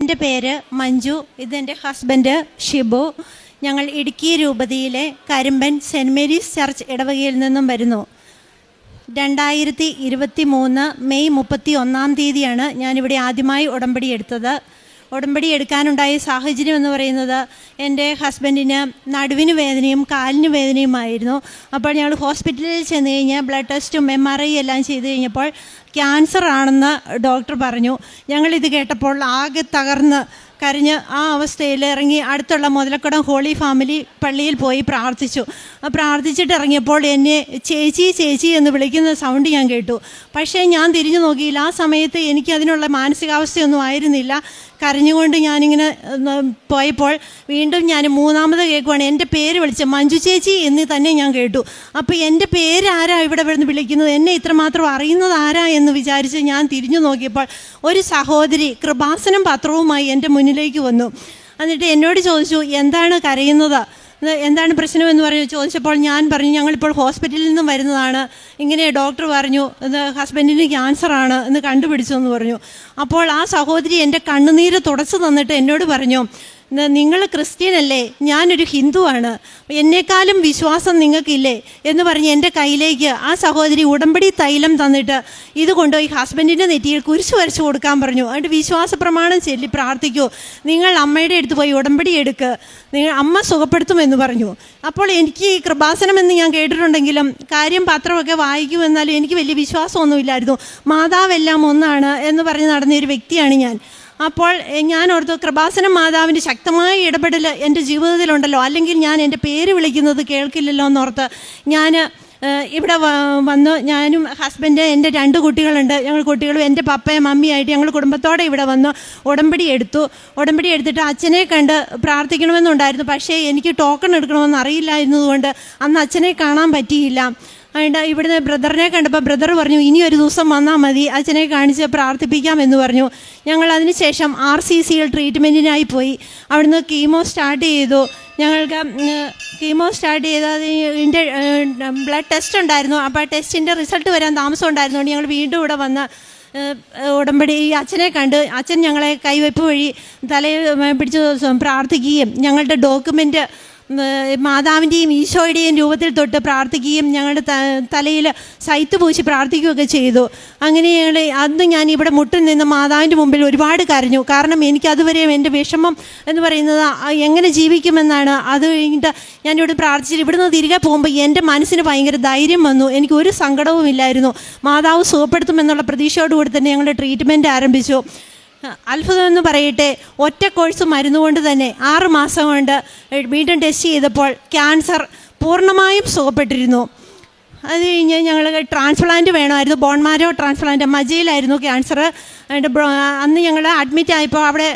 എൻ്റെ പേര് മഞ്ജു. ഇതെൻ്റെ ഹസ്ബൻഡ് ഷിബു. ഞങ്ങൾ ഇടുക്കി രൂപതയിലെ കരിമ്പൻ സെൻറ്റ് മേരീസ് ചർച്ച് ഇടവകയിൽ നിന്നും വരുന്നു. 2023 മെയ് 31 ഞാനിവിടെ ആദ്യമായി ഉടമ്പടി എടുത്തത്. ഉടമ്പടി എടുക്കാനുണ്ടായ സാഹചര്യം എന്ന് പറയുന്നത് എൻ്റെ ഹസ്ബൻഡിന് നടുവിന് വേദനയും കാലിന് വേദനയുമായിരുന്നു. അപ്പോൾ ഞങ്ങൾ ഹോസ്പിറ്റലിൽ ചെന്ന് കഴിഞ്ഞ് ബ്ലഡ് ടെസ്റ്റും MRI എല്ലാം ചെയ്ത് കഴിഞ്ഞപ്പോൾ ക്യാൻസർ ആണെന്ന് ഡോക്ടർ പറഞ്ഞു. ഞങ്ങളിത് കേട്ടപ്പോൾ ആകെ തകർന്ന് കരഞ്ഞ് ആ അവസ്ഥയിൽ ഇറങ്ങി അടുത്തുള്ള മുതലക്കുടം ഹോളി ഫാമിലി പള്ളിയിൽ പോയി പ്രാർത്ഥിച്ചു. പ്രാർത്ഥിച്ചിട്ട് ഇറങ്ങിയപ്പോൾ എന്നെ ചേച്ചി ചേച്ചി എന്ന് വിളിക്കുന്ന സൗണ്ട് ഞാൻ കേട്ടു. പക്ഷേ ഞാൻ തിരിഞ്ഞു നോക്കിയില്ല. ആ സമയത്ത് എനിക്ക് അതിനുള്ള മാനസികാവസ്ഥയൊന്നും ആയിരുന്നില്ല. കരഞ്ഞുകൊണ്ട് ഞാനിങ്ങനെ പോയപ്പോൾ വീണ്ടും ഞാൻ മൂന്നാമത് കേൾക്കുവാണ് എൻ്റെ പേര് വിളിച്ച് മഞ്ജു ചേച്ചി എന്ന് തന്നെ ഞാൻ കേട്ടു. അപ്പോൾ എൻ്റെ പേര് ആരാ ഇവിടെ വിളിക്കുന്നത്, എന്നെ ഇത്രമാത്രം അറിയുന്നത് ആരാ എന്ന് വിചാരിച്ച് ഞാൻ തിരിഞ്ഞു നോക്കിയപ്പോൾ ഒരു സഹോദരി കൃപാസനം പത്രവുമായി എൻ്റെ മുന്നിലേക്ക് വന്നു. എന്നിട്ട് എന്നോട് ചോദിച്ചു, എന്താണ് കരയുന്നത്, എന്താണ് പ്രശ്നമെന്ന് ചോദിച്ചപ്പോൾ ഞാൻ പറഞ്ഞു, ഞങ്ങളിപ്പോൾ ഹോസ്പിറ്റലിൽ നിന്നും വരുന്നതാണ്, ഇങ്ങനെ ഡോക്ടർ പറഞ്ഞു ഇത് ഹസ്ബൻഡിന് ക്യാൻസറാണ് എന്ന് കണ്ടുപിടിച്ചു എന്ന് പറഞ്ഞു. അപ്പോൾ ആ സഹോദരി എൻ്റെ കണ്ണുനീര് തുടച്ചു തന്നിട്ട് എന്നോട് പറഞ്ഞു, നിങ്ങൾ ക്രിസ്ത്യൻ അല്ലേ, ഞാനൊരു ഹിന്ദുവാണ്, എന്നെക്കാളും വിശ്വാസം നിങ്ങൾക്കില്ലേ എന്ന് പറഞ്ഞ് എൻ്റെ കയ്യിലേക്ക് ആ സഹോദരി ഉടമ്പടി തൈലം തന്നിട്ട് ഇത് കൊണ്ടുപോയി ഹസ്ബൻഡിൻ്റെ നെറ്റിയിൽ കുരിശ് വരച്ചു കൊടുക്കാൻ പറഞ്ഞു. എന്നിട്ട് വിശ്വാസ പ്രമാണം ചൊല്ലി പ്രാർത്ഥിക്കൂ, നിങ്ങൾ അമ്മയുടെ അടുത്ത് പോയി ഉടമ്പടി എടുക്ക്, നിങ്ങൾ അമ്മ സുഖപ്പെടുത്തുമെന്ന് പറഞ്ഞു. അപ്പോൾ എനിക്ക് ഈ കൃപാസനം എന്ന് ഞാൻ കേട്ടിട്ടുണ്ടെങ്കിലും കാര്യം പത്രമൊക്കെ വായിക്കുമെന്നാലും എനിക്ക് വലിയ വിശ്വാസമൊന്നുമില്ലായിരുന്നു. മാതാവെല്ലാം ഒന്നാണ് എന്ന് പറഞ്ഞ് നടന്നൊരു വ്യക്തിയാണ് ഞാൻ. അപ്പോൾ ഞാൻ ഓർത്തു, കൃപാസനം മാതാവിൻ്റെ ശക്തമായ ഇടപെടൽ എൻ്റെ ജീവിതത്തിലുണ്ടല്ലോ, അല്ലെങ്കിൽ ഞാൻ എൻ്റെ പേര് വിളിക്കുന്നത് കേൾക്കില്ലല്ലോ എന്നോർത്ത് ഞാൻ ഇവിടെ വന്നു. ഞാനും ഹസ്ബൻഡ്, എൻ്റെ 2 കുട്ടികളുണ്ട്, ഞങ്ങൾ കുട്ടികളും എൻ്റെ പപ്പയും മമ്മിയായിട്ട് ഞങ്ങൾ കുടുംബത്തോടെ ഇവിടെ വന്നു ഉടമ്പടി എടുത്തു. ഉടമ്പടി എടുത്തിട്ട് അച്ഛനെ കണ്ട് പ്രാർത്ഥിക്കണമെന്നുണ്ടായിരുന്നു. പക്ഷേ എനിക്ക് ടോക്കൺ എടുക്കണമെന്ന് അറിയില്ലായിരുന്നതുകൊണ്ട് അന്ന് അച്ഛനെ കാണാൻ പറ്റിയില്ല. അതുകൊണ്ട് ഇവിടുന്ന് ബ്രദറിനെ കണ്ടപ്പോൾ ബ്രദർ പറഞ്ഞു, ഇനി ഒരു ദിവസം വന്നാൽ മതി, അച്ഛനെ കാണിച്ച് പ്രാർത്ഥിപ്പിക്കാം എന്ന് പറഞ്ഞു. ഞങ്ങൾ അതിന് ശേഷം RCCയിൽ ട്രീറ്റ്മെൻറ്റിനായി പോയി. അവിടുന്ന് കീമോ സ്റ്റാർട്ട് ചെയ്തു. ഞങ്ങൾക്ക് കീമോ സ്റ്റാർട്ട് ചെയ്തതിൻ്റെ ബ്ലഡ് ടെസ്റ്റ് ഉണ്ടായിരുന്നു. അപ്പോൾ ആ ടെസ്റ്റിൻ്റെ റിസൾട്ട് വരാൻ താമസം ഉണ്ടായിരുന്നുകൊണ്ട് ഞങ്ങൾ വീണ്ടും ഇവിടെ വന്ന് ഉടമ്പടി അച്ഛനെ കണ്ട് അച്ഛൻ ഞങ്ങളെ കൈവയ്പ് വഴി തലയിൽ പിടിച്ച് പ്രാർത്ഥിക്കുകയും ഞങ്ങളുടെ ഡോക്യുമെൻ്റ് മാതാവിൻ്റെയും ഈശോയുടെയും രൂപത്തിൽ തൊട്ട് പ്രാർത്ഥിക്കുകയും ഞങ്ങളുടെ തലയിൽ സൈത്ത് പൂശി പ്രാർത്ഥിക്കുകയൊക്കെ ചെയ്തു. അങ്ങനെ അന്ന് ഞാൻ ഇവിടെ മുട്ടിൽ നിന്ന് മാതാവിൻ്റെ മുമ്പിൽ ഒരുപാട് കരഞ്ഞു. കാരണം എനിക്കതുവരെയും എൻ്റെ വിഷമം എന്ന് പറയുന്നത് എങ്ങനെ ജീവിക്കുമെന്നാണ്. അത് കഴിഞ്ഞിട്ട് ഞാനിവിടെ പ്രാർത്ഥിച്ചിട്ട് ഇവിടുന്ന് തിരികെ പോകുമ്പോൾ എൻ്റെ മനസ്സിന് ഭയങ്കര ധൈര്യം വന്നു. എനിക്കൊരു സങ്കടവും ഇല്ലായിരുന്നു. മാതാവ് സുഖപ്പെടുത്തുമെന്നുള്ള പ്രതീക്ഷയോടുകൂടി തന്നെ ഞങ്ങളുടെ ട്രീറ്റ്മെൻറ്റ് ആരംഭിച്ചു. അത്ഭുതം എന്ന് പറയട്ടെ, ഒറ്റ കോഴ്സ് മരുന്നുകൊണ്ട് തന്നെ 6 മാസം കൊണ്ട് വീണ്ടും ടെസ്റ്റ് ചെയ്തപ്പോൾ ക്യാൻസർ പൂർണ്ണമായും സുഖപ്പെട്ടിരുന്നു. അത് കഴിഞ്ഞ് ഞങ്ങൾ ട്രാൻസ്പ്ലാന്റ് വേണമായിരുന്നു, ബോൺമാരോ ട്രാൻസ്പ്ലാന്റ്, മജ്ജയിലായിരുന്നു ക്യാൻസർ. അന്ന് ഞങ്ങൾ അഡ്മിറ്റ് ആയപ്പോൾ അവിടെ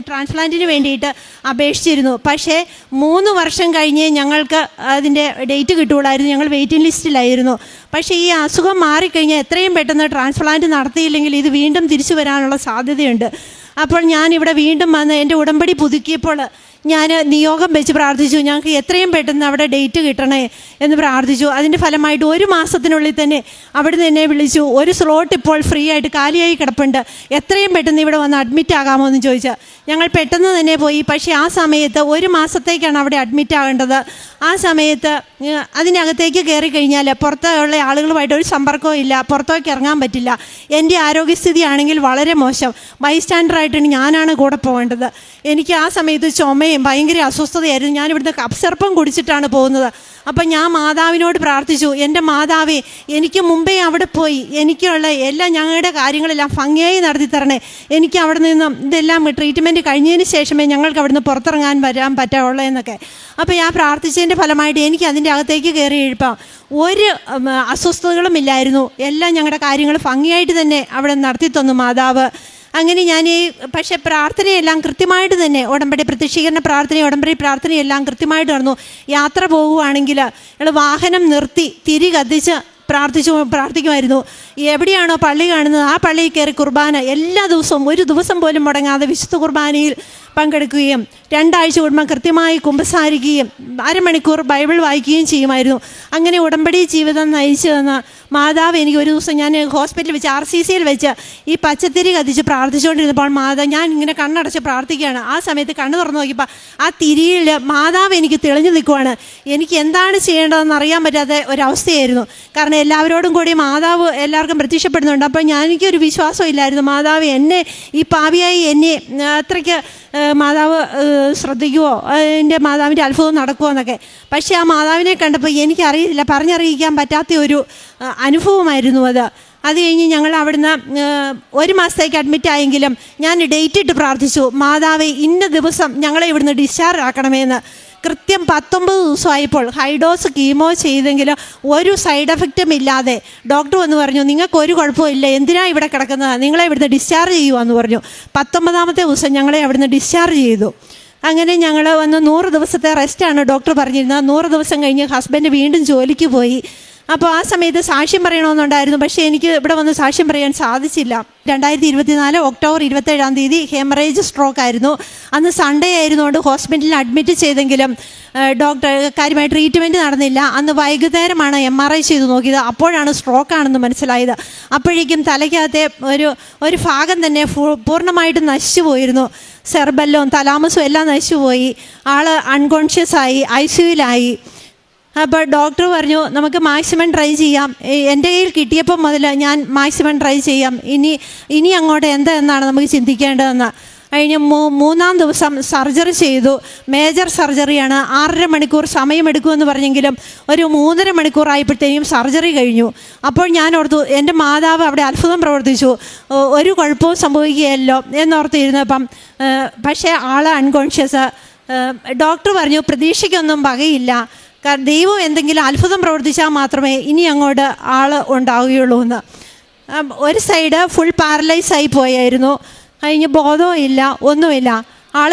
ട്രാൻസ്പ്ലാന്റിന് വേണ്ടിയിട്ട് അപേക്ഷിച്ചിരുന്നു. പക്ഷേ 3 വർഷം കഴിഞ്ഞ് ഞങ്ങൾക്ക് അതിൻ്റെ ഡേറ്റ് കിട്ടുകയുള്ളായിരുന്നു. ഞങ്ങൾ വെയിറ്റിംഗ് ലിസ്റ്റിലായിരുന്നു. പക്ഷേ ഈ അസുഖം മാറിക്കഴിഞ്ഞാൽ എത്രയും പെട്ടെന്ന് ട്രാൻസ്പ്ലാന്റ് നടത്തിയില്ലെങ്കിൽ ഇത് വീണ്ടും തിരിച്ചു വരാനുള്ള സാധ്യതയുണ്ട്. അപ്പോൾ ഞാനിവിടെ വീണ്ടും വന്ന് എൻ്റെ ഉടമ്പടി പുതുക്കിയപ്പോൾ ഞാൻ നിയോഗം വെച്ച് പ്രാർത്ഥിച്ചു, ഞങ്ങൾക്ക് എത്രയും പെട്ടെന്ന് അവിടെ ഡേറ്റ് കിട്ടണേ എന്ന് പ്രാർത്ഥിച്ചു. അതിൻ്റെ ഫലമായിട്ട് 1 മാസത്തിനുള്ളിൽ തന്നെ അവിടെ നിന്ന് എന്നെ വിളിച്ചു, ഒരു സ്ലോട്ട് ഇപ്പോൾ ഫ്രീ ആയിട്ട് കാലിയായി കിടപ്പുണ്ട്, എത്രയും പെട്ടെന്ന് ഇവിടെ വന്ന് അഡ്മിറ്റ് ആകാമോ എന്ന് ചോദിച്ചാൽ ഞങ്ങൾ പെട്ടെന്ന് തന്നെ പോയി. പക്ഷേ ആ സമയത്ത് 1 മാസത്തേക്കാണ് അവിടെ അഡ്മിറ്റ് ആകേണ്ടത്. ആ സമയത്ത് അതിനകത്തേക്ക് കയറി കഴിഞ്ഞാൽ പുറത്തുള്ള ആളുകളുമായിട്ട് ഒരു സമ്പർക്കവും ഇല്ല, പുറത്തേക്ക് ഇറങ്ങാൻ പറ്റില്ല. എൻ്റെ ആരോഗ്യസ്ഥിതി ആണെങ്കിൽ വളരെ മോശം, ബൈസ്റ്റാൻഡറായിട്ടാണ് ഞാനാണ് കൂടെ പോകേണ്ടത്. എനിക്ക് ആ സമയത്ത് ചുമയും ഭയങ്കര അസ്വസ്ഥതയായിരുന്നു. ഞാനിവിടുന്ന് കഫ്സിറപ്പം കുടിച്ചിട്ടാണ് പോകുന്നത്. അപ്പം ഞാൻ മാതാവിനോട് പ്രാർത്ഥിച്ചു, എൻ്റെ മാതാവേ, എനിക്ക് മുമ്പേ അവിടെ പോയി എനിക്കുള്ള എല്ലാം ഞങ്ങളുടെ കാര്യങ്ങളെല്ലാം ഭംഗിയായി നടത്തി തരണേ, എനിക്ക് അവിടെ നിന്നും ഇതെല്ലാം ട്രീറ്റ്മെൻറ്റ് കഴിഞ്ഞതിന് ശേഷമേ ഞങ്ങൾക്ക് അവിടുന്ന് പുറത്തിറങ്ങാൻ വരാൻ പറ്റുള്ളൂ എന്നൊക്കെ. അപ്പോൾ ഞാൻ പ്രാർത്ഥിച്ചതിൻ്റെ ഫലമായിട്ട് എനിക്ക് അതിൻ്റെ അകത്തേക്ക് കയറി എഴുപ്പാം ഒരു അസ്വസ്ഥതകളും ഇല്ലായിരുന്നു. എല്ലാം ഞങ്ങളുടെ കാര്യങ്ങൾ ഭംഗിയായിട്ട് തന്നെ അവിടെ നടത്തി തന്നു മാതാവ്. അങ്ങനെ ഞാൻ പക്ഷേ പ്രാർത്ഥനയെല്ലാം കൃത്യമായിട്ട് തന്നെ ഉടമ്പടി പ്രത്യക്ഷീകരണ പ്രാർത്ഥനയും ഉടമ്പടി പ്രാർത്ഥനയെല്ലാം കൃത്യമായിട്ട് നടന്നു. യാത്ര പോകുകയാണെങ്കിൽ ഞങ്ങൾ വാഹനം നിർത്തി തിരി കത്തിച്ച് പ്രാർത്ഥിക്കുമായിരുന്നു. എവിടെയാണോ പള്ളി കാണുന്നത് ആ പള്ളിയിൽ കയറി കുർബാന എല്ലാ ദിവസവും ഒരു ദിവസം പോലും മുടങ്ങാതെ വിശുദ്ധ കുർബാനയിൽ പങ്കെടുക്കുകയും 2 ആഴ്ച കൂടുമ്പോൾ കൃത്യമായി കുമ്പസാരിക്കുകയും അരമണിക്കൂർ ബൈബിൾ വായിക്കുകയും ചെയ്യുമായിരുന്നു. അങ്ങനെ ഉടമ്പടി ജീവിതം നയിച്ചു തന്ന മാതാവ് എനിക്ക് ഒരു ദിവസം ഞാൻ ഹോസ്പിറ്റലിൽ വെച്ച് RCCയിൽ വെച്ച് ഈ പച്ചത്തിരി കത്തിച്ച് പ്രാർത്ഥിച്ചുകൊണ്ടിരുന്നപ്പോൾ ഞാൻ ഇങ്ങനെ കണ്ണടച്ച് പ്രാർത്ഥിക്കുകയാണ്. ആ സമയത്ത് കണ്ണ് തുറന്ന് നോക്കിയപ്പോൾ ആ തിരിയിൽ മാതാവ് എനിക്ക് തെളിഞ്ഞു നിൽക്കുവാണ്. എനിക്ക് എന്താണ് ചെയ്യേണ്ടതെന്ന് അറിയാൻ പറ്റാത്ത ഒരവസ്ഥയായിരുന്നു. കാരണം എല്ലാവരോടും കൂടി മാതാവ് എല്ലാവർക്കും പ്രത്യക്ഷപ്പെടുന്നുണ്ട്. അപ്പോൾ എനിക്കൊരു വിശ്വാസം ഇല്ലായിരുന്നു മാതാവ് എന്നെ ഈ പാപിയായി എന്നെ അത്രയ്ക്ക് മാതാവ് ശ്രദ്ധിക്കുമോ, എൻ്റെ മാതാവിൻ്റെ അത്ഭുതം നടക്കുമോ എന്നൊക്കെ. പക്ഷേ ആ മാതാവിനെ കണ്ടപ്പോൾ എനിക്കറിയില്ല, പറഞ്ഞറിയിക്കാൻ പറ്റാത്ത ഒരു അനുഭവമായിരുന്നു അത്. അത് കഴിഞ്ഞ് ഞങ്ങൾ അവിടുന്ന് 1 മാസത്തേക്ക് അഡ്മിറ്റ് ആയെങ്കിലും ഞാൻ ഡേറ്റ് ഇട്ട് പ്രാർത്ഥിച്ചു, മാതാവേ ഇന്ന ദിവസം ഞങ്ങളെ ഇവിടുന്ന് ഡിസ്ചാർജ് ആക്കണമെന്ന്. കൃത്യം 19 ദിവസമായപ്പോൾ ഹൈഡോസ് കീമോ ചെയ്തെങ്കിലും ഒരു സൈഡ് എഫക്റ്റും ഇല്ലാതെ ഡോക്ടർ വന്ന് പറഞ്ഞു, നിങ്ങൾക്കൊരു കുഴപ്പമില്ല, എന്തിനാണ് ഇവിടെ കിടക്കുന്നത്, നിങ്ങളെ ഇവിടുന്ന് ഡിസ്ചാർജ് ചെയ്യുവാന്ന് പറഞ്ഞു. 19ാമത്തെ ദിവസം ഞങ്ങളെ അവിടുന്ന് ഡിസ്ചാർജ് ചെയ്തു. അങ്ങനെ ഞങ്ങൾ വന്ന് 100 ദിവസത്തെ റെസ്റ്റാണ് ഡോക്ടർ പറഞ്ഞിരുന്നത്. 100 ദിവസം കഴിഞ്ഞ് ഹസ്ബൻഡ് വീണ്ടും ജോലിക്ക് പോയി. അപ്പോൾ ആ സമയത്ത് സാക്ഷ്യം പറയണമെന്നുണ്ടായിരുന്നു, പക്ഷേ എനിക്ക് ഇവിടെ വന്ന് സാക്ഷ്യം പറയാൻ സാധിച്ചില്ല. 2024 ഒക്ടോബർ 27 ഹെമറേജ് സ്ട്രോക്ക് ആയിരുന്നു. അന്ന് സൺഡേ ആയിരുന്നുകൊണ്ട് ഹോസ്പിറ്റലിൽ അഡ്മിറ്റ് ചെയ്തെങ്കിലും ഡോക്ടർ കാര്യമായി ട്രീറ്റ്മെൻറ്റ് നടന്നില്ല. അന്ന് വൈകുന്നേരമാണ് MRI ചെയ്ത് നോക്കിയത്. അപ്പോഴാണ് സ്ട്രോക്കാണെന്ന് മനസ്സിലായത്. അപ്പോഴേക്കും തലയ്ക്കകത്തെ ഒരു ഭാഗം തന്നെ പൂർണ്ണമായിട്ടും നശിച്ചു പോയിരുന്നു. സെർബെല്ലും തലാമസും എല്ലാം നശിച്ചു പോയി. ആൾ അൺകോൺഷ്യസ് ആയി, ICUവിലായി. അപ്പോൾ ഡോക്ടർ പറഞ്ഞു, നമുക്ക് മാക്സിമം ട്രൈ ചെയ്യാം. എൻ്റെ കയ്യിൽ കിട്ടിയപ്പോൾ മുതൽ ഞാൻ മാക്സിമം ട്രൈ ചെയ്യാം, ഇനി അങ്ങോട്ട് എന്താണെന്നാണ് നമുക്ക് ചിന്തിക്കേണ്ടതെന്ന്. കഴിഞ്ഞ് 3-ാം ദിവസം സർജറി ചെയ്തു. മേജർ സർജറിയാണ്. 6.5 മണിക്കൂർ സമയമെടുക്കുമെന്ന് പറഞ്ഞെങ്കിലും ഒരു 3.5 മണിക്കൂറായപ്പോഴത്തേക്കും സർജറി കഴിഞ്ഞു. അപ്പോൾ ഞാൻ ഓർത്തു, എൻ്റെ മാതാവ് അവിടെ അത്ഭുതം പ്രവർത്തിച്ചു, ഒരു കുഴപ്പവും സംഭവിക്കുകയല്ലോ എന്നോർത്തിരുന്നപ്പം പക്ഷേ ആൾ അൺകോൺഷ്യസ്. ഡോക്ടർ പറഞ്ഞു, പ്രതീക്ഷയ്ക്കൊന്നും വകയില്ല, കാരണം ദൈവം എന്തെങ്കിലും അത്ഭുതം പ്രവർത്തിച്ചാൽ മാത്രമേ ഇനി അങ്ങോട്ട് ആൾ ഉണ്ടാവുകയുള്ളൂ എന്ന്. ഒരു സൈഡ് ഫുൾ പാരലൈസായി പോയായിരുന്നു. കഴിഞ്ഞ് ബോധവും ഇല്ല, ഒന്നുമില്ല. ആൾ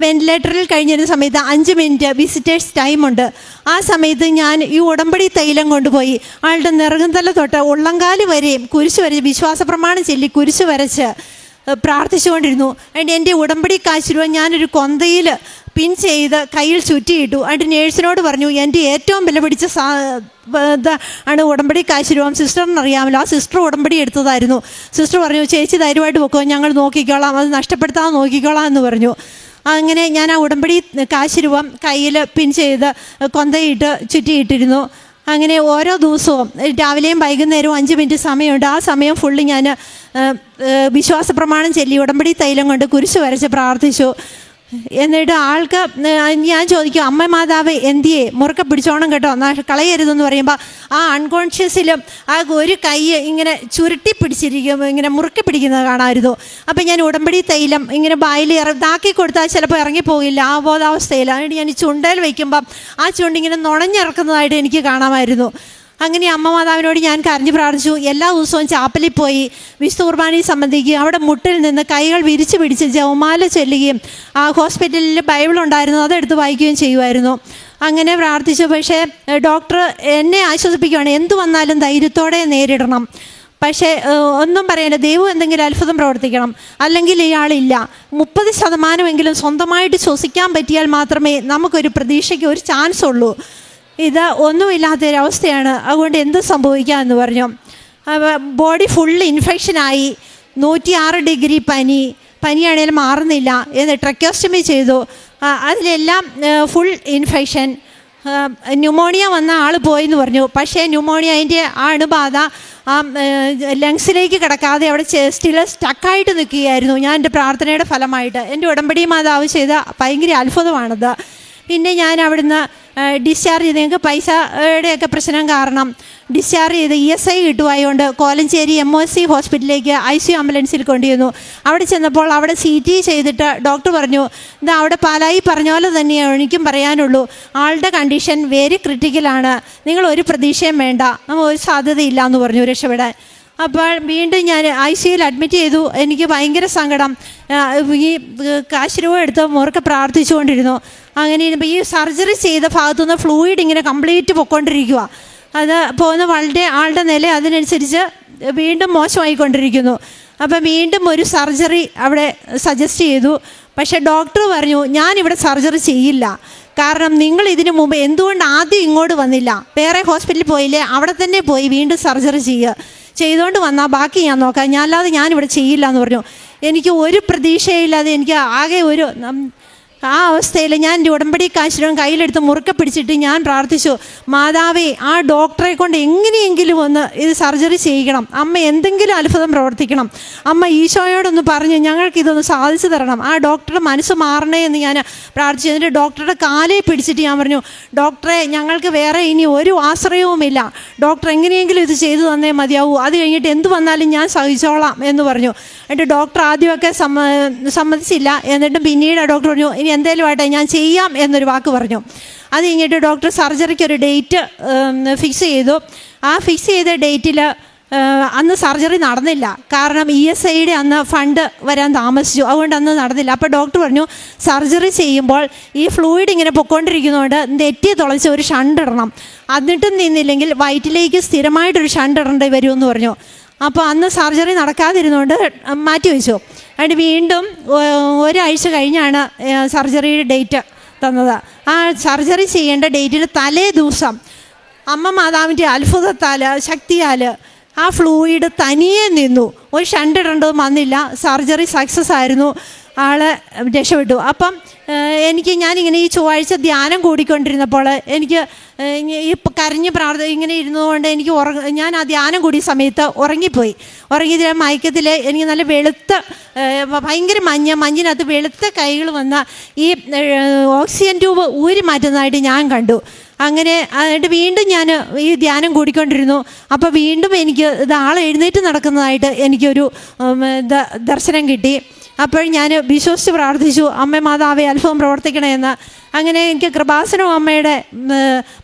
വെൻറ്റിലേറ്ററിൽ കഴിഞ്ഞിരുന്ന സമയത്ത് 5 മിനിറ്റ് വിസിറ്റേഴ്സ് ടൈമുണ്ട്. ആ സമയത്ത് ഞാൻ ഈ ഉടമ്പടി തൈലം കൊണ്ടുപോയി ആളുടെ നെറുകന്തല തൊട്ട് ഉള്ളങ്കാല് വരെയും കുരിശ് വരച്ച് വിശ്വാസ പ്രമാണം ചൊല്ലി കുരിശ് വരച്ച് പ്രാർത്ഥിച്ചുകൊണ്ടിരുന്നു. അതിൻ്റെ എൻ്റെ ഉടമ്പടി കാശുരുവ ഞാനൊരു കൊന്തയിൽ പിൻ ചെയ്ത് കയ്യിൽ ചുറ്റിയിട്ടു. അതിൻ്റെ നേഴ്സിനോട് പറഞ്ഞു, എൻ്റെ ഏറ്റവും വില പിടിച്ച ആണ് ഉടമ്പടി കാശുരുവം, സിസ്റ്ററിനറിയാമല്ലോ. ആ സിസ്റ്റർ ഉടമ്പടി എടുത്തതായിരുന്നു. സിസ്റ്റർ പറഞ്ഞു, ചേച്ചി ധൈര്യമായിട്ട് പോക്കോ, ഞങ്ങൾ നോക്കിക്കോളാം, അത് നഷ്ടപ്പെടുത്താതെ നോക്കിക്കോളാം എന്ന് പറഞ്ഞു. അങ്ങനെ ഞാൻ ആ ഉടമ്പടി കാശുരുവം കയ്യിൽ പിൻ ചെയ്ത് കൊന്തയിട്ട് ചുറ്റിയിട്ടിരുന്നു. അങ്ങനെ ഓരോ ദിവസവും രാവിലെയും വൈകുന്നേരവും 5 മിനിറ്റ് സമയമുണ്ട്. ആ സമയം ഫുള്ള് ഞാൻ വിശ്വാസ പ്രമാണം ചൊല്ലി ഉടമ്പടി തൈലം കൊണ്ട് കുരിശ് വരച്ച് പ്രാർത്ഥിച്ചു. എന്നിട്ട് ആൾക്ക് ഞാൻ ചോദിക്കും, അമ്മ മാതാവ് എന്തിയെ മുറുക്കെ പിടിച്ചോണം കേട്ടോ, കളയരുതെന്ന് പറയുമ്പോൾ ആ അൺകോൺഷ്യസിലും ആ ഒരു കൈ ഇങ്ങനെ ചുരുട്ടി പിടിച്ചിരിക്കും, ഇങ്ങനെ മുറുക്കെ പിടിക്കുന്നത് കാണാമായിരുന്നു. അപ്പം ഞാൻ ഉടമ്പടി തൈലം ഇങ്ങനെ ബായിൽ ഇതാക്കി കൊടുത്താൽ ചിലപ്പോൾ ഇറങ്ങിപ്പോകില്ല ആ ബോധാവസ്ഥയിൽ. അതുകൊണ്ട് ഞാൻ ഈ ചുണ്ടയിൽ വയ്ക്കുമ്പം ആ ചുണ്ടിങ്ങനെ നുണഞ്ഞിറക്കുന്നതായിട്ട് എനിക്ക് കാണാമായിരുന്നു. അങ്ങനെ അമ്മ മാതാവിനോട് ഞാൻ കരഞ്ഞു പ്രാർത്ഥിച്ചു. എല്ലാ ദിവസവും ചാപ്പലിൽ പോയി വിശുദ്ധ കുർബാനയെ സംബന്ധിക്കുകയും അവിടെ മുട്ടിൽ നിന്ന് കൈകൾ വിരിച്ചു പിടിച്ച് ജപമാല ചൊല്ലുകയും ആ ഹോസ്പിറ്റലിൽ ബൈബിൾ ഉണ്ടായിരുന്നു അതെടുത്ത് വായിക്കുകയും ചെയ്യുമായിരുന്നു. അങ്ങനെ പ്രാർത്ഥിച്ചു. പക്ഷേ ഡോക്ടർ എന്നെ ആശ്വസിപ്പിക്കുകയാണ്, എന്തു വന്നാലും ധൈര്യത്തോടെ നേരിടണം, പക്ഷേ ഒന്നും പറയാനില്ല, ദൈവം എന്തെങ്കിലും അത്ഭുതം പ്രവർത്തിക്കണം, അല്ലെങ്കിൽ ഇയാളില്ല. 30% സ്വന്തമായിട്ട് ശ്വസിക്കാൻ പറ്റിയാൽ മാത്രമേ നമുക്കൊരു പ്രതീക്ഷയ്ക്ക് ഒരു ചാൻസ് ഉള്ളൂ. ഇത് ഒന്നുമില്ലാത്തൊരവസ്ഥയാണ്, അതുകൊണ്ട് എന്ത് സംഭവിക്കാമെന്ന് പറഞ്ഞു. ബോഡി ഫുള്ള് ഇൻഫെക്ഷനായി. 106 ഡിഗ്രി പനിയാണെങ്കിലും മാറുന്നില്ല. എന്ന് ട്രക്കോസ്റ്റമി ചെയ്തു. അതിലെല്ലാം ഫുൾ ഇൻഫെക്ഷൻ. ന്യൂമോണിയ വന്ന ആൾ പോയെന്ന് പറഞ്ഞു. പക്ഷേ ന്യൂമോണിയ അതിൻ്റെ ആ അണുബാധ ആ ലങ്സിലേക്ക് കിടക്കാതെ അവിടെ ചെസ്റ്റിൽ സ്റ്റക്കായിട്ട് നിൽക്കുകയായിരുന്നു. ഞാൻ എൻ്റെ പ്രാർത്ഥനയുടെ ഫലമായിട്ട് എൻ്റെ ഉടമ്പടി മാതാവ് ചെയ്ത ഭയങ്കര അത്ഭുതമാണത്. പിന്നെ ഞാൻ അവിടുന്ന് ഡിസ്ചാർജ് ചെയ്ത്, ഞങ്ങൾക്ക് പൈസയുടെയൊക്കെ പ്രശ്നം കാരണം ഡിസ്ചാർജ് ചെയ്ത് ESI കിട്ടുമായതുകൊണ്ട് കോലഞ്ചേരി MOC ഹോസ്പിറ്റലിലേക്ക് ICU ആംബുലൻസിൽ കൊണ്ടുവന്നു. അവിടെ ചെന്നപ്പോൾ അവിടെ CT ചെയ്തിട്ട് ഡോക്ടർ പറഞ്ഞു, ഇതാ അവിടെ പാലായി പറഞ്ഞ പോലെ തന്നെയാണ് എനിക്കും പറയാനുള്ളൂ, ആളുടെ കണ്ടീഷൻ വെരി ക്രിട്ടിക്കലാണ്, നിങ്ങൾ ഒരു പ്രതീക്ഷയും വേണ്ട, നമുക്ക് ഒരു സാധ്യതയില്ല എന്ന് പറഞ്ഞു രക്ഷപ്പെടാൻ. അപ്പോൾ വീണ്ടും ഞാൻ ICUയിൽ അഡ്മിറ്റ് ചെയ്തു. എനിക്ക് ഭയങ്കര സങ്കടം. ഈ കാശുരൂപ എടുത്ത് മുറുക്കെ പ്രാർത്ഥിച്ചുകൊണ്ടിരുന്നു. അങ്ങനെ ഈ സർജറി ചെയ്ത ഭാഗത്തുനിന്ന് ഫ്ലൂയിഡ് ഇങ്ങനെ കംപ്ലീറ്റ് പൊയ്ക്കൊണ്ടിരിക്കുക. അത് പോകുന്ന ആളുടെ നില അതിനനുസരിച്ച് വീണ്ടും മോശമായിക്കൊണ്ടിരിക്കുന്നു. അപ്പം വീണ്ടും ഒരു സർജറി അവിടെ സജസ്റ്റ് ചെയ്തു. പക്ഷേ ഡോക്ടർ പറഞ്ഞു, ഞാനിവിടെ സർജറി ചെയ്യില്ല. കാരണം നിങ്ങൾ ഇതിനു മുമ്പ് എന്തുകൊണ്ട് ആദ്യം ഇങ്ങോട്ട് വന്നില്ല, വേറെ ഹോസ്പിറ്റലിൽ പോയില്ലേ, അവിടെ തന്നെ പോയി വീണ്ടും സർജറി ചെയ്തുകൊണ്ട് വന്നാൽ ബാക്കി ഞാൻ നോക്കാം, അല്ലാതെ ഞാനിവിടെ ചെയ്യില്ല എന്ന് പറഞ്ഞു. എനിക്ക് ഒരു പ്രതീക്ഷയില്ലാതെ എനിക്ക് ആകെ ഒരു ആ അവസ്ഥയിൽ ഞാൻ എൻ്റെ ഉടമ്പടി കാശിലും കയ്യിലെടുത്ത് മുറുക്കെ പിടിച്ചിട്ട് ഞാൻ പ്രാർത്ഥിച്ചു, മാതാവേ ആ ഡോക്ടറെ കൊണ്ട് എങ്ങനെയെങ്കിലും ഒന്ന് ഇത് സർജറി ചെയ്യിക്കണം, അമ്മ എന്തെങ്കിലും അത്ഭുതം പ്രവർത്തിക്കണം, അമ്മ ഈശോയോടൊന്ന് പറഞ്ഞ് ഞങ്ങൾക്കിതൊന്ന് സാധിച്ചു തരണം, ആ ഡോക്ടറുടെ മനസ്സ് മാറണേ എന്ന് ഞാൻ പ്രാർത്ഥിച്ചു. എന്നിട്ട് ഡോക്ടറുടെ കാലേ പിടിച്ചിട്ട് ഞാൻ പറഞ്ഞു, ഡോക്ടറെ ഞങ്ങൾക്ക് വേറെ ഇനി ഒരു ആശ്രയവുമില്ല, ഡോക്ടർ എങ്ങനെയെങ്കിലും ഇത് ചെയ്തു തന്നേ മതിയാവൂ, അത് കഴിഞ്ഞിട്ട് എന്ത് വന്നാലും ഞാൻ സഹിച്ചോളാം എന്ന് പറഞ്ഞു. എന്നിട്ട് ഡോക്ടർ ആദ്യമൊക്കെ സമ്മതിച്ചില്ല. എന്നിട്ടും പിന്നീട് ഡോക്ടർ പറഞ്ഞു, ഇനി എന്തേലും ആട്ടെ ഞാൻ ചെയ്യാം എന്നൊരു വാക്ക് പറഞ്ഞു. അത് കഴിഞ്ഞിട്ട് ഡോക്ടർ സർജറിക്ക് ഒരു ഡേറ്റ് ഫിക്സ് ചെയ്തു. ആ ഫിക്സ് ചെയ്ത ഡേറ്റിൽ അന്ന് സർജറി നടന്നില്ല. കാരണം ESIയുടെ അന്ന് ഫണ്ട് വരാൻ താമസിച്ചു, അതുകൊണ്ട് അന്ന് നടന്നില്ല. അപ്പോൾ ഡോക്ടർ പറഞ്ഞു, സർജറി ചെയ്യുമ്പോൾ ഈ ഫ്ലൂയിഡ് ഇങ്ങനെ പൊയ്ക്കൊണ്ടിരിക്കുന്നതുകൊണ്ട് നെറ്റി തുളച്ച് ഒരു ഷണ്ട് ഇടണം, എന്നിട്ടും നിന്നില്ലെങ്കിൽ വയറ്റിലേക്ക് സ്ഥിരമായിട്ടൊരു ഷണ്ട് ഇടേണ്ടി വരുമെന്ന് പറഞ്ഞു. അപ്പോൾ അന്ന് സർജറി നടക്കാതിരുന്നുകൊണ്ട് മാറ്റിവെച്ചു. അതിന് വീണ്ടും ഒരാഴ്ച കഴിഞ്ഞാണ് സർജറിയുടെ ഡേറ്റ് തന്നത്. ആ സർജറി ചെയ്യേണ്ട ഡേറ്റിന് തലേ ദിവസം അമ്മ മാതാവിൻ്റെ അത്ഭുതത്താൽ ശക്തിയാൽ ആ ഫ്ലൂയിഡ് തനിയെ നിന്നു, ഒരു ഷണ്ട് ഇടേണ്ടതും വന്നില്ല, സർജറി സക്സസ് ആയിരുന്നു, ആള് രക്ഷപ്പെട്ടു. അപ്പം ഞാനിങ്ങനെ ഈ ചൊവ്വാഴ്ച ധ്യാനം കൂടിക്കൊണ്ടിരുന്നപ്പോൾ എനിക്ക് ഈ കരഞ്ഞ് ഇങ്ങനെ ഇരുന്നതുകൊണ്ട് എനിക്ക് ഞാൻ ആ ധ്യാനം കൂടിയ സമയത്ത് ഉറങ്ങിയതിൽ മയക്കത്തിൽ എനിക്ക് നല്ല വെളുത്ത ഭയങ്കര മഞ്ഞിനകത്ത് വെളുത്ത കൈകൾ വന്ന ഈ ഓക്സിജൻ ട്യൂബ് ഊരി മാറ്റുന്നതായിട്ട് ഞാൻ കണ്ടു. അങ്ങനെ എന്നിട്ട് വീണ്ടും ഞാൻ ഈ ധ്യാനം കൂടിക്കൊണ്ടിരുന്നു. അപ്പോൾ വീണ്ടും എനിക്ക് ആളെ എഴുന്നേറ്റ് നടക്കുന്നതായിട്ട് എനിക്കൊരു ദർശനം കിട്ടി. അപ്പോൾ ഞാൻ വിശ്വസിച്ച് പ്രാർത്ഥിച്ചു, അമ്മ മാതാവേ അത്ഭുതം പ്രവർത്തിക്കണമെന്ന്. അങ്ങനെ എനിക്ക് കൃപാസനം അമ്മയുടെ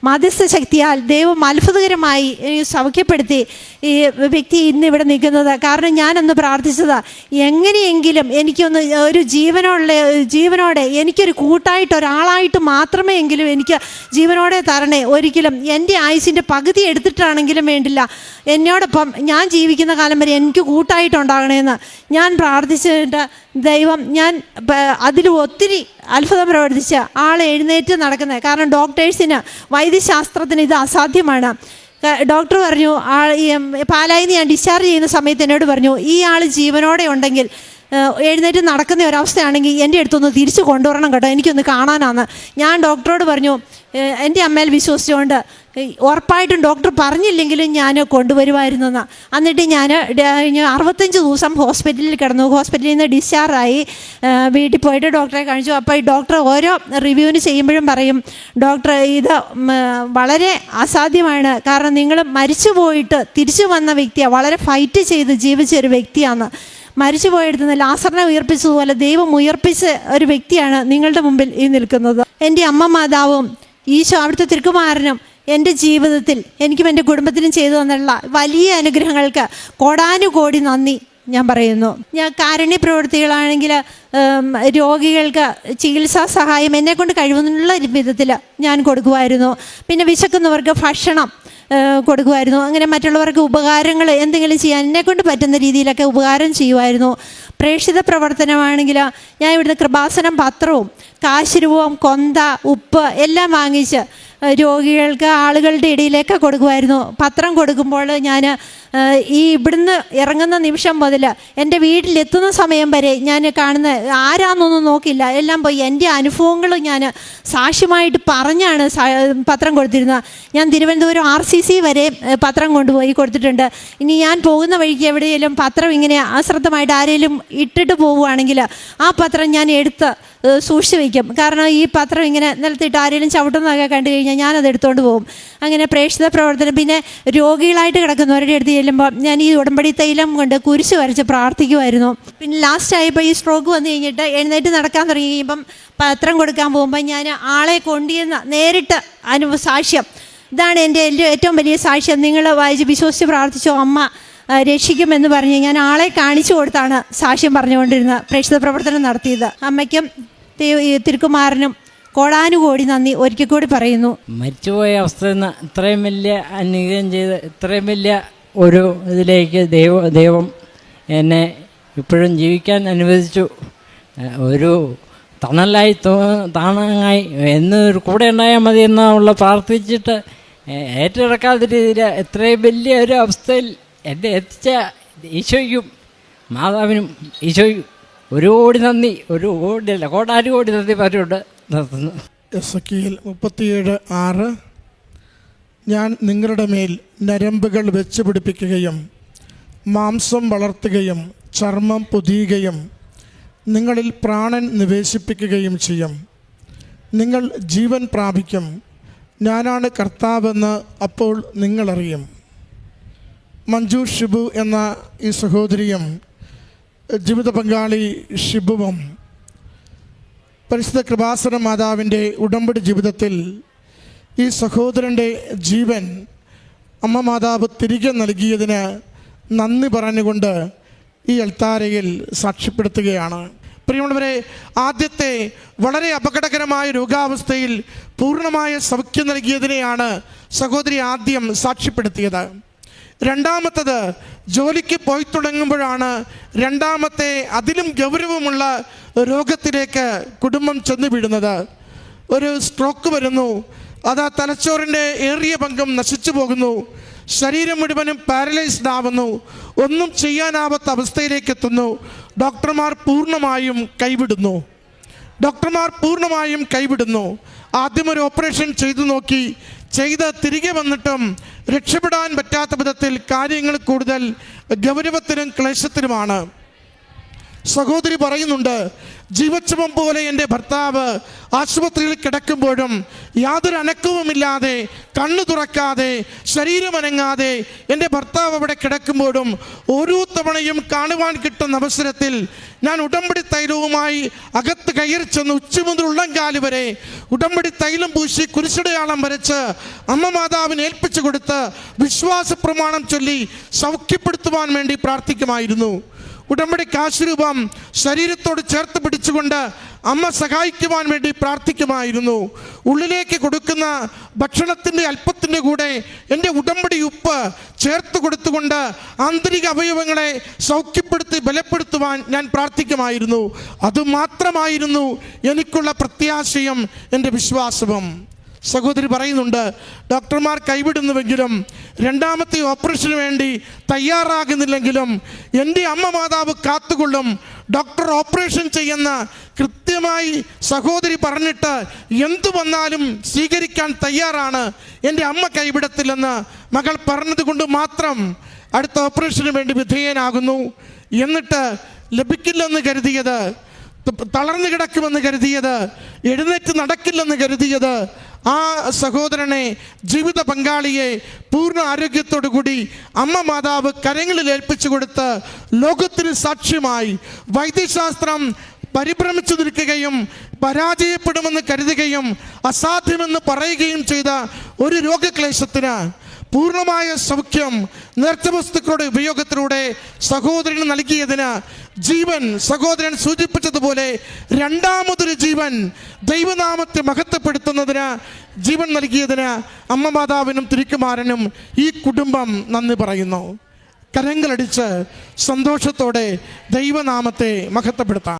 മധ്യസ്ഥ ശക്തിയാൽ ദൈവം അത്ഭുതകരമായി സൗഖ്യപ്പെടുത്തി ഈ വ്യക്തി ഇന്ന് ഇവിടെ നിൽക്കുന്നത്. കാരണം ഞാനൊന്ന് പ്രാർത്ഥിച്ചത്, എങ്ങനെയെങ്കിലും എനിക്കൊന്ന് ഒരു ജീവനോടെ എനിക്കൊരു കൂട്ടായിട്ട് ഒരാളായിട്ട് മാത്രമേ എങ്കിലും എനിക്ക് ജീവനോടെ തരണേ. ഒരിക്കലും എൻ്റെ ആയുസിൻ്റെ പകുതി എടുത്തിട്ടാണെങ്കിലും വേണ്ടില്ല, എന്നോടൊപ്പം ഞാൻ ജീവിക്കുന്ന കാലം വരെ എനിക്ക് കൂട്ടായിട്ടുണ്ടാകണമെന്ന് ഞാൻ പ്രാർത്ഥിച്ചിട്ട് ദൈവം അതിൽ ഒത്തിരി അത്ഭുതം പ്രവർത്തിച്ച് ആൾ എഴുന്നേറ്റ് നടക്കുന്നത്. കാരണം ഡോക്ടേഴ്സിന് വൈദ്യശാസ്ത്രത്തിന് ഇത് അസാധ്യമാണ്. ഡോക്ടർ പറഞ്ഞു, പാലായിൽ നിന്ന് ഞാൻ ഡിസ്ചാർജ് ചെയ്യുന്ന സമയത്ത് എന്നോട് പറഞ്ഞു, ഈ ആൾ ജീവനോടെ ഉണ്ടെങ്കിൽ എഴുന്നേറ്റ് നടക്കുന്ന ഒരവസ്ഥയാണെങ്കിൽ എൻ്റെ അടുത്തൊന്ന് തിരിച്ചു കൊണ്ടുവരണം കേട്ടോ, എനിക്കൊന്ന് കാണാനാണ്. ഞാൻ ഡോക്ടറോട് പറഞ്ഞു, എൻ്റെ അമ്മയിൽ വിശ്വസിച്ചുകൊണ്ട് ഉറപ്പായിട്ടും ഡോക്ടർ പറഞ്ഞില്ലെങ്കിലും ഞാൻ കൊണ്ടുവരുമായിരുന്നെന്ന്. എന്നിട്ട് ഞാൻ 65 ദിവസം ഹോസ്പിറ്റലിൽ കിടന്നു. ഹോസ്പിറ്റലിൽ നിന്ന് ഡിസ്ചാർജായി വീട്ടിൽ പോയിട്ട് ഡോക്ടറെ കാണിച്ചു. അപ്പോൾ ഈ ഡോക്ടർ ഓരോ റിവ്യൂവിന് ചെയ്യുമ്പോഴും പറയും, ഡോക്ടർ ഇത് വളരെ അസാധ്യമാണ്, കാരണം നിങ്ങൾ മരിച്ചു പോയിട്ട് തിരിച്ചു വന്ന വ്യക്തിയാണ്, വളരെ ഫൈറ്റ് ചെയ്ത് ജീവിച്ച ഒരു വ്യക്തിയാണ്, മരിച്ചു പോയെടുത്തുന്ന ലാസറിനെ ഉയർപ്പിച്ചതുപോലെ ദൈവം ഉയർപ്പിച്ച ഒരു വ്യക്തിയാണ് നിങ്ങളുടെ മുമ്പിൽ ഈ നിൽക്കുന്നത്. എൻ്റെ അമ്മ മാതാവും ഈശോ അവിടുത്തെ തിരുക്കുമാരനും എൻ്റെ ജീവിതത്തിൽ എനിക്കും എൻ്റെ കുടുംബത്തിനും ചെയ്തു തന്നുള്ള വലിയ അനുഗ്രഹങ്ങൾക്ക് കോടാനുകോടി നന്ദി ഞാൻ പറയുന്നു. ഞാൻ കാരുണ്യ പ്രവൃത്തികളാണെങ്കിൽ രോഗികൾക്ക് ചികിത്സാ സഹായം എന്നെക്കൊണ്ട് കഴിവുന്നുള്ള വിധത്തിൽ ഞാൻ കൊടുക്കുമായിരുന്നു. പിന്നെ വിശക്കുന്നവർക്ക് ഭക്ഷണം കൊടുക്കുമായിരുന്നു. അങ്ങനെ മറ്റുള്ളവർക്ക് ഉപകാരങ്ങൾ എന്തെങ്കിലും ചെയ്യാൻ എന്നെക്കൊണ്ട് പറ്റുന്ന രീതിയിലൊക്കെ ഉപകാരം ചെയ്യുമായിരുന്നു. പ്രേക്ഷിത പ്രവർത്തനമാണെങ്കിൽ ഞാൻ ഇവിടുന്ന് കൃപാസനം പത്രവും കാശിരൂപവും കൊന്ത ഉപ്പ് എല്ലാം വാങ്ങിച്ച് രോഗികൾക്ക് ആളുകളുടെ ഇടയിലേക്ക് കൊടുക്കുമായിരുന്നു. പത്രം കൊടുക്കുമ്പോൾ ഞാൻ ഇവിടുന്ന് ഇറങ്ങുന്ന നിമിഷം മുതൽ എൻ്റെ വീട്ടിലെത്തുന്ന സമയം വരെ ഞാൻ കാണുന്ന ആരാന്നൊന്നും നോക്കില്ല, എല്ലാം പോയി എൻ്റെ അനുഭവങ്ങൾ ഞാൻ സാക്ഷ്യമായിട്ട് പറഞ്ഞാണ് പത്രം കൊടുത്തിരുന്നത്. ഞാൻ തിരുവനന്തപുരം RCC വരെ പത്രം കൊണ്ടുപോയി കൊടുത്തിട്ടുണ്ട്. ഇനി ഞാൻ പോകുന്ന വഴിക്ക് എവിടെയെങ്കിലും പത്രം ഇങ്ങനെ അശ്രദ്ധമായിട്ട് ആരെങ്കിലും ഇട്ടിട്ട് പോവുകയാണെങ്കിൽ ആ പത്രം ഞാൻ എടുത്ത് സൂക്ഷിച്ച് വയ്ക്കും. കാരണം ഈ പത്രം ഇങ്ങനെ നിലത്തിട്ട് ആരെങ്കിലും ചവിട്ടുന്നതൊക്കെ കണ്ടു കഴിഞ്ഞാൽ ഞാനത് എടുത്തുകൊണ്ട് പോകും. അങ്ങനെ പ്രേക്ഷിത പ്രവർത്തനം. പിന്നെ രോഗികളായിട്ട് കിടക്കുന്നവരുടെ അടുത്ത് ചെല്ലുമ്പോൾ ഞാൻ ഈ ഉടമ്പടി തൈലം കൊണ്ട് കുരിശ് വരച്ച് പ്രാർത്ഥിക്കുമായിരുന്നു. പിന്നെ ലാസ്റ്റ് ആയപ്പോൾ ഈ സ്ട്രോക്ക് വന്നു കഴിഞ്ഞിട്ട് എഴുന്നേറ്റ് നടക്കാൻ തുടങ്ങി കഴിയുമ്പം പത്രം കൊടുക്കാൻ പോകുമ്പോൾ ഞാൻ ആളെ കൊണ്ടുവന്ന് നേരിട്ട് സാക്ഷ്യം, ഇതാണ് എൻ്റെ ഏറ്റവും വലിയ സാക്ഷ്യം, നിങ്ങൾ വായിച്ച് വിശ്വസിച്ച് പ്രാർത്ഥിച്ചോ അമ്മ രക്ഷിക്കുമെന്ന് പറഞ്ഞ് ഞാൻ ആളെ കാണിച്ചു കൊടുത്താണ് സാക്ഷ്യം പറഞ്ഞുകൊണ്ടിരുന്നത്, പ്രേക്ഷിത പ്രവർത്തനം നടത്തിയത്. അമ്മയ്ക്കും തിരുക്കുമാരനും കോടാനുകോടി നന്ദി ഒരിക്കൽ കൂടി പറയുന്നു. മരിച്ചുപോയ അവസ്ഥയിൽ നിന്ന് ഇത്രയും വലിയ അനുഗ്രഹം ചെയ്ത് ഇത്രയും വലിയ ഒരു ഇതിലേക്ക് ദൈവം എന്നെ ഇപ്പോഴും ജീവിക്കാൻ അനുവദിച്ചു. ഒരു തണലായി താണായി എന്നൊരു കൂടെ ഉണ്ടായാൽ മതി എന്നുള്ള പ്രാർത്ഥിച്ചിട്ട് ഏറ്റെടുക്കാത്ത രീതിയിൽ എത്രയും വലിയ ഒരു അവസ്ഥയിൽ എന്നെ എത്തിച്ച ഈശോയ്ക്കും മാതാവിനും ഈശോയ്ക്കും ഒരു കോടി നന്ദി, ഒരു കോടിയല്ല കോടാനുകോടി നന്ദി പറഞ്ഞുകൊണ്ട് നിർത്തുന്നു. എസെക്കിയേൽ 37:6 ഞാൻ നിങ്ങളുടെ മേൽ നരമ്പുകൾ വെച്ച് പിടിപ്പിക്കുകയും മാംസം വളർത്തുകയും ചർമ്മം പൊതിയുകയും നിങ്ങളിൽ പ്രാണൻ നിവേശിപ്പിക്കുകയും ചെയ്യും. നിങ്ങൾ ജീവൻ പ്രാപിക്കും. ഞാനാണ് കർത്താവെന്ന് അപ്പോൾ നിങ്ങളറിയും. മഞ്ജു ഷിബു എന്ന ഈ സഹോദരിയും ജീവിത പങ്കാളി ഷിബുവും പരിശുദ്ധ കൃപാസന മാതാവിൻ്റെ ഉടമ്പടി ജീവിതത്തിൽ ഈ സഹോദരൻ്റെ ജീവൻ അമ്മ മാതാവ് തിരികെ നൽകിയതിന് നന്ദി പറഞ്ഞുകൊണ്ട് ഈ അൾത്താരയിൽ സാക്ഷ്യപ്പെടുത്തുകയാണ്. പ്രിയമുള്ളവരെ, ആദ്യത്തെ വളരെ അപകടകരമായ രോഗാവസ്ഥയിൽ പൂർണ്ണമായ സൗഖ്യം നൽകിയതിനെയാണ് സഹോദരി ആദ്യം സാക്ഷ്യപ്പെടുത്തിയത്. രണ്ടാമത്തത് ജോലിക്ക് പോയി തുടങ്ങുമ്പോഴാണ് രണ്ടാമത്തെ അതിലും ഗൗരവമുള്ള രോഗത്തിലേക്ക് കുടുംബം ചെന്ന് വീഴുന്നത്. ഒരു സ്ട്രോക്ക് വരുന്നു. അത് തലച്ചോറിൻ്റെ ഏറിയ പങ്കും നശിച്ചു പോകുന്നു. ശരീരം മുഴുവനും പാരലൈസ്ഡ് ആവുന്നു. ഒന്നും ചെയ്യാനാവാത്ത അവസ്ഥയിലേക്ക് എത്തുന്നു. ഡോക്ടർമാർ പൂർണ്ണമായും കൈവിടുന്നു. ആദ്യം ഒരു ഓപ്പറേഷൻ ചെയ്തു നോക്കി. ചെയ്ത് തിരികെ വന്നിട്ടും രക്ഷപ്പെടാൻ പറ്റാത്ത വിധത്തിൽ കാര്യങ്ങൾ കൂടുതൽ ഗൗരവത്തിനും ക്ലേശത്തിനുമാണ്. സഹോദരി പറയുന്നുണ്ട്, ജീവച്ഛവം പോലെ എൻ്റെ ഭർത്താവ് ആശുപത്രിയിൽ കിടക്കുമ്പോഴും യാതൊരു അനക്കവുമില്ലാതെ, കണ്ണു തുറക്കാതെ, ശരീരം അനങ്ങാതെ എൻ്റെ ഭർത്താവ് അവിടെ കിടക്കുമ്പോഴും ഓരോ തവണയും കാണുവാൻ കിട്ടുന്ന അവസരത്തിൽ ഞാൻ ഉടമ്പടി തൈലവുമായി അകത്ത് കയറി ചെന്ന് ഉച്ച മുതൽ ഉള്ളംകാല് വരെ ഉടമ്പടി തൈലം പൂശി കുരിശടയാളം വരച്ച് അമ്മ മാതാവിനെ ഏൽപ്പിച്ചു കൊടുത്ത് വിശ്വാസ പ്രമാണം ചൊല്ലി സൗഖ്യപ്പെടുത്തുവാൻ വേണ്ടി പ്രാർത്ഥിക്കുമായിരുന്നു. ഉടമ്പടി കാശുരൂപം ശരീരത്തോട് ചേർത്ത് പിടിച്ചുകൊണ്ട് അമ്മ സഹായിക്കുവാൻ വേണ്ടി പ്രാർത്ഥിക്കുമായിരുന്നു. ഉള്ളിലേക്ക് കൊടുക്കുന്ന ഭക്ഷണത്തിൻ്റെ അല്പത്തിൻ്റെ കൂടെ എൻ്റെ ഉടമ്പടി ഉപ്പ് ചേർത്ത് കൊടുത്തുകൊണ്ട് ആന്തരിക അവയവങ്ങളെ സൗഖ്യപ്പെടുത്തി ബലപ്പെടുത്തുവാൻ ഞാൻ പ്രാർത്ഥിക്കുമായിരുന്നു. അതുമാത്രമായിരുന്നു എനിക്കുള്ള പ്രത്യാശയും എൻ്റെ വിശ്വാസവും. സഹോദരി പറയുന്നുണ്ട്, ഡോക്ടർമാർ കൈവിടുന്നുവെങ്കിലും രണ്ടാമത്തെ ഓപ്പറേഷന് വേണ്ടി തയ്യാറാകുന്നില്ലെങ്കിലും എൻ്റെ അമ്മ മാതാവ് കാത്തുകൊള്ളും. ഡോക്ടർ ഓപ്പറേഷൻ ചെയ്യുന്ന കൃത്യമായി സഹോദരി പറഞ്ഞിട്ട് എന്തു വന്നാലും സ്വീകരിക്കാൻ തയ്യാറാണ്, എൻ്റെ അമ്മ കൈവിടത്തില്ലെന്ന് മകൾ പറഞ്ഞതുകൊണ്ട് മാത്രം അടുത്ത ഓപ്പറേഷന് വേണ്ടി വിധേയനാകുന്നു. എന്നിട്ട് ലഭിക്കില്ലെന്ന് കരുതിയത്, തളർന്നു കിടക്കുമെന്ന് കരുതിയത്, എഴുന്നേറ്റ് നടക്കില്ലെന്ന് കരുതിയത് ആ സഹോദരനെ, ജീവിത പങ്കാളിയെ പൂർണ്ണ ആരോഗ്യത്തോടു കൂടി അമ്മ മാതാവ് കരങ്ങളിൽ ഏൽപ്പിച്ചു കൊടുത്ത് ലോകത്തിന് സാക്ഷ്യമായി വൈദ്യശാസ്ത്രം പരിഭ്രമിച്ചു നിൽക്കുകയും പരാജയപ്പെടുമെന്ന് കരുതുകയും അസാധ്യമെന്ന് പറയുകയും ചെയ്ത ഒരു രോഗക്ലേശത്തിന് പൂർണ്ണമായ സൗഖ്യം നേർച്ച വസ്തുക്കളുടെ ഉപയോഗത്തിലൂടെ സഹോദരന് നൽകിയതിന് ജീവൻ, സഹോദരൻ സൂചിപ്പിച്ചതുപോലെ രണ്ടാമതൊരു ജീവൻ ദൈവനാമത്തെ മഹത്വപ്പെടുത്തുന്നതിന് ജീവൻ നൽകിയതിന് അമ്മ മാതാവിനും തിരുക്കുമാരനും ഈ കുടുംബം നന്ദി പറയുന്നു. കരങ്ങളടിച്ച് സന്തോഷത്തോടെ ദൈവനാമത്തെ മഹത്വപ്പെടുത്താം.